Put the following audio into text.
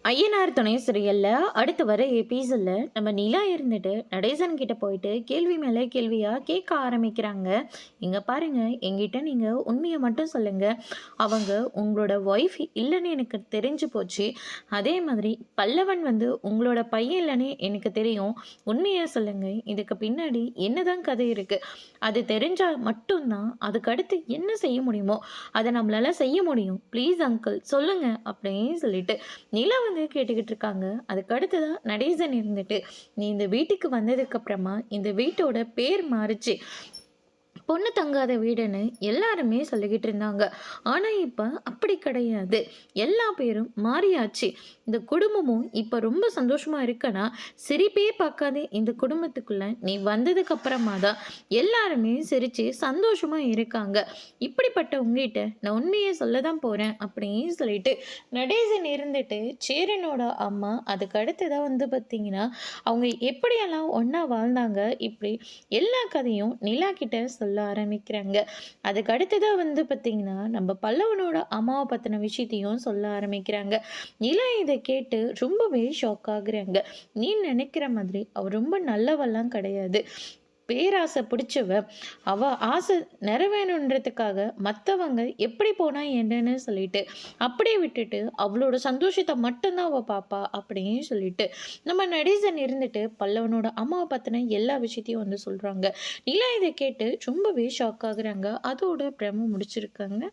ஐயனார் துணை சீரியல்ல அடுத்து வர எபிசோட்ல நம்ம நிலா இருந்துட்டு நடேசன் கிட்ட போயிட்டு கேள்வி மேலே கேள்வியா கேட்க ஆரம்பிக்கிறாங்க. இங்க பாருங்க, என்கிட்ட நீங்க உண்மையை மட்டும் சொல்லுங்க. அவங்க உங்களோட ஒய்ஃப் இல்லைன்னு எனக்கு தெரிஞ்சு போச்சு. அதே மாதிரி பல்லவன் உங்களோட பையன் இல்லைன்னு எனக்கு தெரியும். உண்மையை சொல்லுங்க. இதுக்கு பின்னாடி என்னதான் கதை இருக்கு? அது தெரிஞ்சா மட்டும்தான் அதுக்கு அடுத்து என்ன செய்ய முடியுமோ அதை நம்மளால செய்ய முடியும். ப்ளீஸ் அங்கிள் சொல்லுங்க அப்படின்னு சொல்லிட்டு நிலா கேட்டுக்கிட்டு இருக்காங்க. அதுக்கு அடுத்ததான் நடேசன் இருந்துட்டு, நீ இந்த வீட்டுக்கு வந்ததுக்கு அப்புறமா இந்த வீட்டோட பேர் மாறுச்சு, பொண்ணு தங்காத வீடுன்னு எல்லாருமே சொல்லிக்கிட்டு இருந்தாங்க. ஆனால் இப்போ அப்படி கிடையாது. எல்லா பேரும் மாறியாச்சு. இந்த குடும்பமும் இப்போ ரொம்ப சந்தோஷமாக இருக்கனா, சிரிப்பே பார்க்காத இந்த குடும்பத்துக்குள்ளே நீ வந்ததுக்கு அப்புறமா தான் எல்லாருமே சிரித்து சந்தோஷமாக இருக்காங்க. இப்படிப்பட்ட உங்ககிட்ட நான் உண்மையை சொல்ல தான் போகிறேன் அப்படின்னு சொல்லிட்டு நடேசன் இருந்துட்டு, சேரனோட அம்மா அதுக்கு அடுத்ததாக பார்த்தீங்கன்னா அவங்க எப்படியெல்லாம் ஒன்றா வாழ்ந்தாங்க, இப்படி எல்லா கதையும் நிலா கிட்ட சொல்ல ஆரம்பிக்கிறாங்க. அதுக்கு அடுத்ததாக பார்த்தீங்கன்னா நம்ம பல்லவனோட அம்மாவை பற்றின விஷயத்தையும் சொல்ல ஆரம்பிக்கிறாங்க. நிலா இதை கேட்டு ரொம்பவே ஷாக் ஆகுறாங்க. நீ நினைக்கிற மாதிரி அவ ரொம்ப நல்லவெல்லாம் கிடையாது. பேராசை பிடிச்சவ. அவ ஆசை நிறைவேணுன்றதுக்காக மற்றவங்க எப்படி போனா என்னன்னு சொல்லிட்டு அப்படியே விட்டுட்டு அவளோட சந்தோஷத்தை மட்டும்தான் அவள் பாப்பா அப்படின்னு சொல்லிட்டு நம்ம நடேசன் இருந்துட்டு பல்லவனோட அம்மாவை பற்றின எல்லா விஷயத்தையும் சொல்கிறாங்க. நிலா இதை கேட்டு ரொம்பவே ஷாக் ஆகுறாங்க. அதோட பிரம முடிச்சிருக்காங்க.